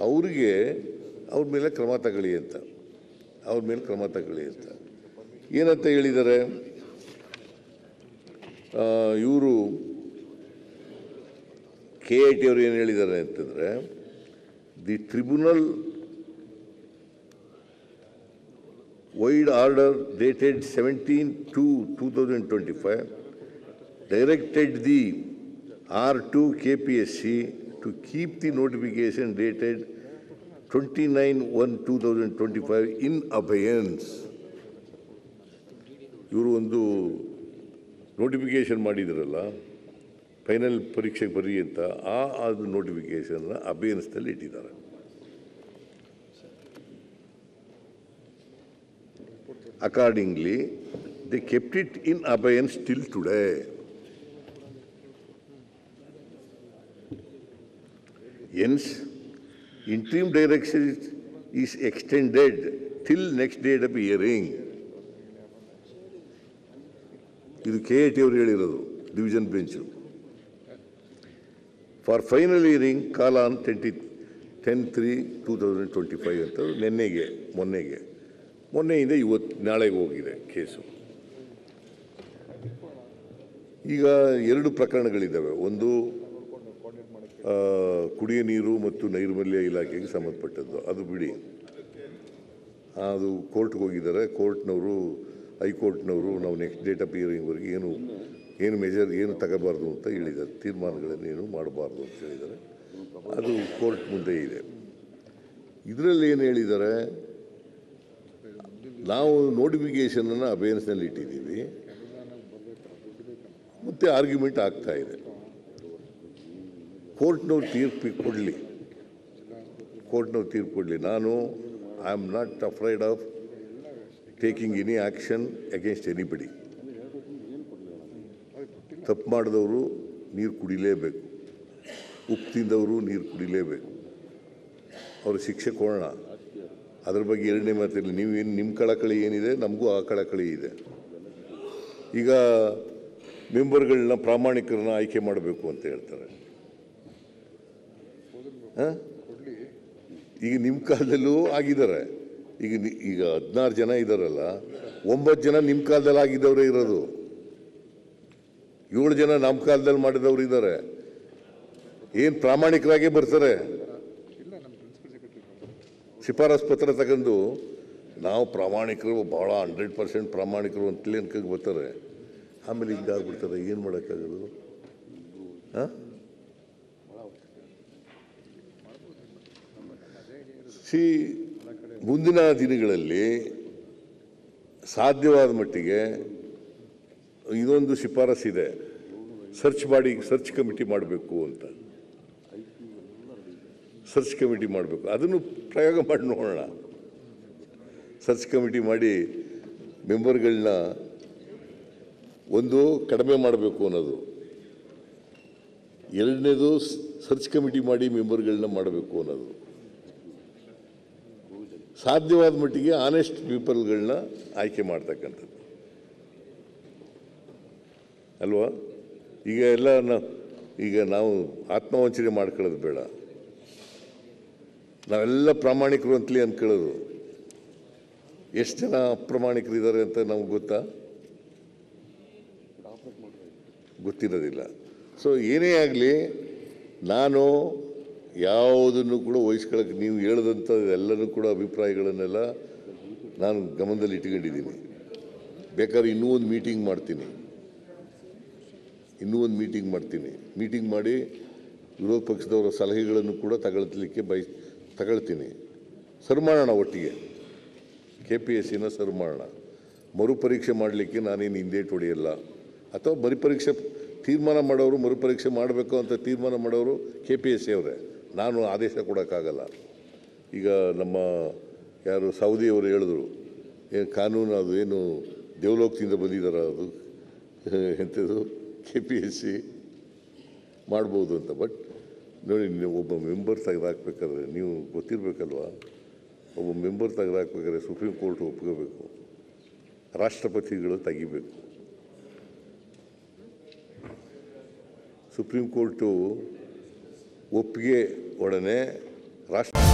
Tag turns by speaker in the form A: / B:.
A: ಅವ್ರಿಗೆ ಅವ್ರ ಮೇಲೆ ಕ್ರಮ ತಗೊಳ್ಳಿ ಅಂತ ಏನಂತ ಹೇಳಿದ್ದಾರೆ ಇವರು KIT ಅವರು ಏನು ಹೇಳಿದ್ದಾರೆ ಅಂತಂದರೆ the tribunal wide order dated 17/2/2025 directed the R2 KPSC to keep the notification dated 29/1/2025 in abeyance. ಇವರು ಒಂದು ನೋಟಿಫಿಕೇಶನ್ ಮಾಡಿದ್ರಲ್ಲ ಫೈನಲ್ ಪರೀಕ್ಷೆಗೆ ಬರ್ರಿ ಅಂತ ಅದು ನೋಟಿಫಿಕೇಶನ್ನ ಅಬೇಯನ್ಸ್ನಲ್ಲಿ ಇಟ್ಟಿದ್ದಾರೆ. Accordingly, they kept it in abeyance till today. Hence, interim direction is extended till next date of hearing. ಇದು KIT ಅವರು ಹೇಳಿರೋದು division bench. For final hearing call on 10/3/2025 ಅಂತ ಮೊನ್ನೆಯಿಂದ ಇವತ್ತು ನಾಳೆಗೆ ಹೋಗಿದೆ ಕೇಸು. ಈಗ ಎರಡು ಪ್ರಕರಣಗಳಿದ್ದಾವೆ. ಒಂದು ಕುಡಿಯ ನೀರು ಮತ್ತು ನೈರ್ಮಲ್ಯ ಇಲಾಖೆಗೆ ಸಂಬಂಧಪಟ್ಟದ್ದು, ಅದು ಬಿಡಿ, ಅದು ಕೋರ್ಟ್ಗೆ ಹೋಗಿದ್ದಾರೆ. ಕೋರ್ಟ್ನವರು ಹೈಕೋರ್ಟ್ನವರು ನಾವು ನೆಕ್ಸ್ಟ್ ಡೇಟ್ ಆಫ್ ಹಿಯರಿಂಗ್ವರೆಗೆ ಏನು ಮೆಜರ್ ತಗೋಬಾರ್ದು ಅಂತ ಹೇಳಿದ್ದಾರೆ, ತೀರ್ಮಾನಗಳನ್ನು ಏನು ಮಾಡಬಾರ್ದು ಅಂತ ಹೇಳಿದ್ದಾರೆ. ಅದು ಕೋರ್ಟ್ ಮುಂದೆ ಇದೆ. ಇದರಲ್ಲಿ ಏನು ಹೇಳಿದ್ದಾರೆ, ನಾವು ನೋಟಿಫಿಕೇಷನನ್ನು ಅಬೇಯನ್ಸ್ನಲ್ಲಿ ಇಟ್ಟಿದ್ದೀವಿ, ಮತ್ತು ಆರ್ಗ್ಯುಮೆಂಟ್ ಆಗ್ತಾ ಇದೆ. ಕೋರ್ಟ್ನವ್ರು ತೀರ್ಪು ಕೊಡಲಿ. ನಾನು I am not afraid of taking any action against anybody. ತಪ್ಪು ಮಾಡಿದವರು ನೀರು ಕುಡಿಲೇಬೇಕು, ಉಪ್ಪು ತಿಂದವರು ನೀರು ಕುಡಿಲೇಬೇಕು, ಅವ್ರ ಶಿಕ್ಷೆ ಕೊಡೋಣ. ಅದ್ರ ಬಗ್ಗೆ ಎರಡನೇ ಮಾತಿರಲಿ. ನೀವೇನು ನಿಮ್ಮ ಕಳಕಳಿ ಏನಿದೆ, ನಮಗೂ ಆ ಕಳಕಳಿ ಇದೆ. ಈಗ ಮೆಂಬರ್ಗಳನ್ನ ಪ್ರಾಮಾಣಿಕರನ್ನ ಆಯ್ಕೆ ಮಾಡಬೇಕು ಅಂತ ಹೇಳ್ತಾರೆ. ಈಗ ನಿಮ್ಮ ಕಾಲದಲ್ಲೂ ಆಗಿದ್ದಾರೆ. ಈಗ 16 ಜನ ಇದ್ದಾರಲ್ಲ, 9 ಜನ ನಿಮ್ಮ ಕಾಲದಲ್ಲಿ ಆಗಿದ್ದವರೇ ಇರೋದು, 7 ಜನ ನಮ್ಮ ಕಾಲದಲ್ಲಿ ಮಾಡಿದವರು ಇದ್ದಾರೆ. ಏನು ಪ್ರಾಮಾಣಿಕರಾಗೇ ಬರ್ತಾರೆ, ಶಿಫಾರಸ್ ಪತ್ರ ತಗೊಂಡು ನಾವು ಪ್ರಾಮಾಣಿಕರು, ಭಾಳ 100% ಪ್ರಾಮಾಣಿಕರು ಅಂತಲೇ ಅನ್ಕೋಗೆ ಬರ್ತಾರೆ. ಆಮೇಲೆ ಹಿಂಗಾಗ್ಬಿಡ್ತಾರೆ. ಏನು ಮಾಡೋಕ್ಕಾಗೋದು? ಮುಂದಿನ ದಿನಗಳಲ್ಲಿ ಸಾಧ್ಯವಾದ ಮಟ್ಟಿಗೆ ಇದೊಂದು ಶಿಫಾರಸ್ಸಿದೆ, ಸರ್ಚ್ ಕಮಿಟಿ ಮಾಡಬೇಕು ಅಂತ. ಸರ್ಚ್ ಕಮಿಟಿ ಮಾಡಬೇಕು, ಅದನ್ನು ಪ್ರಯೋಗ ಮಾಡಿ ನೋಡೋಣ. ಸರ್ಚ್ ಕಮಿಟಿ ಮಾಡಿ ಮೆಂಬರ್ಗಳನ್ನ ಒಂದು ಕಡಿಮೆ ಮಾಡಬೇಕು ಅನ್ನೋದು, ಎರಡನೇದು ಸರ್ಚ್ ಕಮಿಟಿ ಮಾಡಿ ಮೆಂಬರ್ಗಳನ್ನ ಮಾಡಬೇಕು ಅನ್ನೋದು. ಸಾಧ್ಯವಾದ ಮಟ್ಟಿಗೆ ಆನೆಸ್ಟ್ ಪೀಪಲ್ಗಳನ್ನ ಆಯ್ಕೆ ಮಾಡ್ತಕ್ಕಂಥದ್ದು ಅಲ್ವಾ? ಈಗ ನಾವು ಆತ್ಮವಂಚನೆ ಮಾಡ್ಕೊಳ್ಳೋದು ಬೇಡ. ನಾವೆಲ್ಲ ಪ್ರಾಮಾಣಿಕರು ಅಂತಲೇ ಅಂದ್ಕೊಳ್ಳೋದು. ಎಷ್ಟು ಜನ ಅಪ್ರಾಮಾಣಿಕರಿದ್ದಾರೆ ಅಂತ ನಮ್ಗೆ ಗೊತ್ತಿರೋದಿಲ್ಲ. ಸೊ ಏನೇ ಆಗಲಿ, ನಾನು ಯಾವುದನ್ನು ಕೂಡ ವಹಿಸ್ಕೊಳ್ಳೋಕ್ಕೆ, ನೀವು ಹೇಳಿದಂಥ ಎಲ್ಲನೂ ಕೂಡ ಅಭಿಪ್ರಾಯಗಳನ್ನೆಲ್ಲ ನಾನು ಗಮನದಲ್ಲಿ ಇಟ್ಕೊಂಡಿದ್ದೀನಿ. ಬೇಕಾದ್ರೆ ಇನ್ನೂ ಒಂದು ಮೀಟಿಂಗ್ ಮಾಡ್ತೀನಿ. ಮೀಟಿಂಗ್ ಮಾಡಿ ವಿರೋಧ ಪಕ್ಷದವರ ಸಲಹೆಗಳನ್ನು ಕೂಡ ತಗೊಳ್ತೀನಿ. ಸರ್ ಮಾಡೋಣ, ಒಟ್ಟಿಗೆ KPSCನ ಸರ್ ಮಾಡೋಣ. ಮರುಪರೀಕ್ಷೆ ಮಾಡಲಿಕ್ಕೆ ನಾನೇನು ಹಿಂದೇಟು ಹೊಡೆಯಲ್ಲ. ಅಥವಾ ಮರುಪರೀಕ್ಷೆ ತೀರ್ಮಾನ ಮಾಡೋರು, ಮರುಪರೀಕ್ಷೆ ಮಾಡಬೇಕು ಅಂತ ತೀರ್ಮಾನ ಮಾಡೋರು KPSC ಅವರೇ. ನಾನು ಆದೇಶ ಕೊಡೋಕ್ಕಾಗಲ್ಲ. ಈಗ ನಮ್ಮ ಯಾರು ಸೌದಿಯವರು ಹೇಳಿದ್ರು, ಏನು ಕಾನೂನು ಅದು ಏನು ದೇವಲೋಕದಿಂದ ಬಂದಿದ್ದಾರೆ, ಅದು ಎಂಥದ್ದು KPSC ಮಾಡ್ಬೋದು ಅಂತ. ಬಟ್ ನೋಡಿ, ನೀವು ಒಬ್ಬ ಮೆಂಬರ್ ತೆಗೆದುಹಾಕ್ಬೇಕಾದ್ರೆ ನೀವು ಗೊತ್ತಿರಬೇಕಲ್ವ, ಒಬ್ಬ ಮೆಂಬರ್ ತೆಗೆದುಹಾಕ್ಬೇಕಾದ್ರೆ ಸುಪ್ರೀಂ ಕೋರ್ಟ್ ಒಪ್ಕೋಬೇಕು, ರಾಷ್ಟ್ರಪತಿಗಳು ತೆಗಿಬೇಕು. ಸುಪ್ರೀಂ ಕೋರ್ಟು ಒಪ್ಪಿಗೆ ಒಡನೆ ರಾಷ್ಟ್ರ